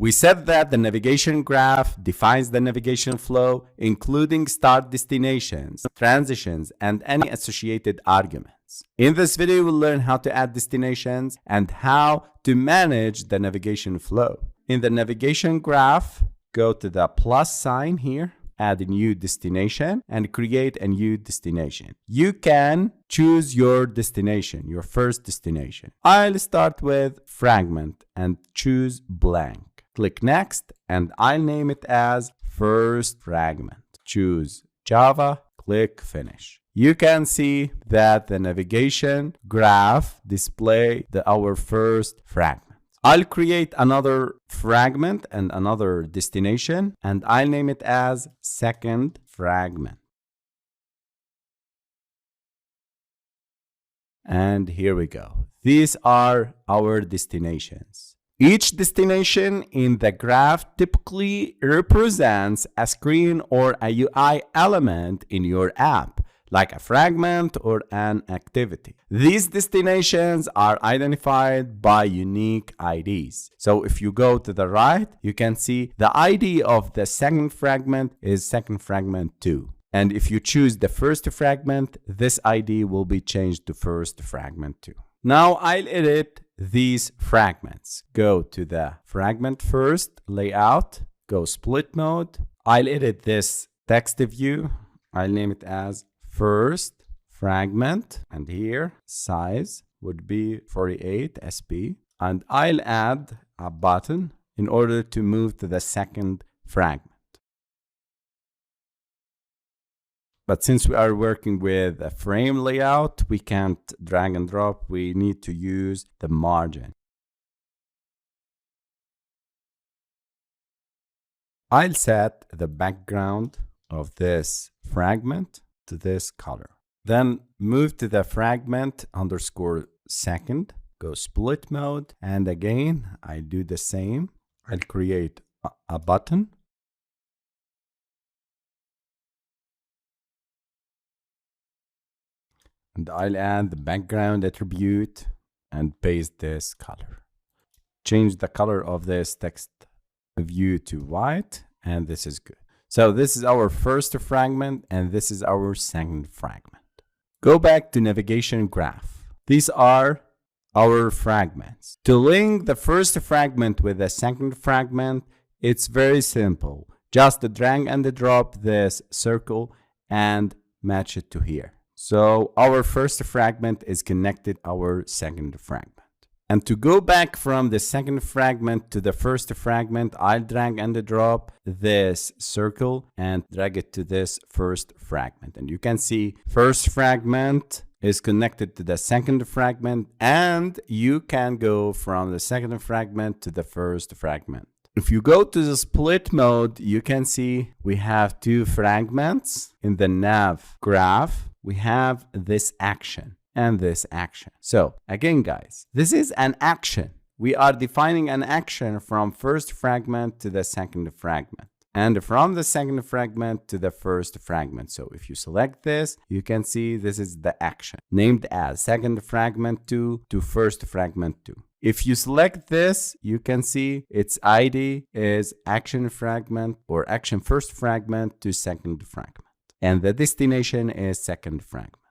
We said that the navigation graph defines the navigation flow, including start destinations, transitions, and any associated arguments. In this video, we'll learn how to add destinations and how to manage the navigation flow. In the navigation graph, go to the plus sign here, add a new destination, and create a new destination. You can choose your destination, your first destination. I'll start with fragment and choose blank. Click next, and I'll name it as first fragment. Choose Java, click finish. You can see that the navigation graph display our first fragment. I'll create another fragment and another destination, and I'll name it as second fragment. And here we go. These are our destinations. Each destination in the graph typically represents a screen or a UI element in your app, like a fragment or an activity. These destinations are identified by unique IDs. So if you go to the right, you can see the ID of the second fragment is second fragment 2. And if you choose the first fragment, this ID will be changed to first fragment 2. Now I'll edit these fragments. Go to the fragment first, layout, go split mode. I'll edit this text view. I'll name it as first fragment, and here size would be 48 SP, and I'll add a button in order to move to the second fragment. But since we are working with a frame layout, we can't drag and drop. We need to use the margin. I'll set the background of this fragment to this color. Then move to the fragment underscore second, go split mode, and again, I do the same. I'll create a button. And I'll add the background attribute and paste this color. Change the color of this text view to white, and this is good. So this is our first fragment, and this is our second fragment. Go back to navigation graph. These are our fragments. To link the first fragment with the second fragment, it's very simple. Just drag and drop this circle and match it to here. So our first fragment is connected to our second fragment. And to go back from the second fragment to the first fragment, I'll drag and drop this circle and drag it to this first fragment. And you can see first fragment is connected to the second fragment, and you can go from the second fragment to the first fragment. If you go to the split mode, you can see we have two fragments in the nav graph. We have this action and this action. So again, guys, this is an action. We are defining an action from first fragment to the second fragment, and from the second fragment to the first fragment. So if you select this, you can see this is the action named as second fragment 2 to first fragment 2. If you select this, you can see its ID is action fragment or action first fragment to second fragment. And the destination is second fragment.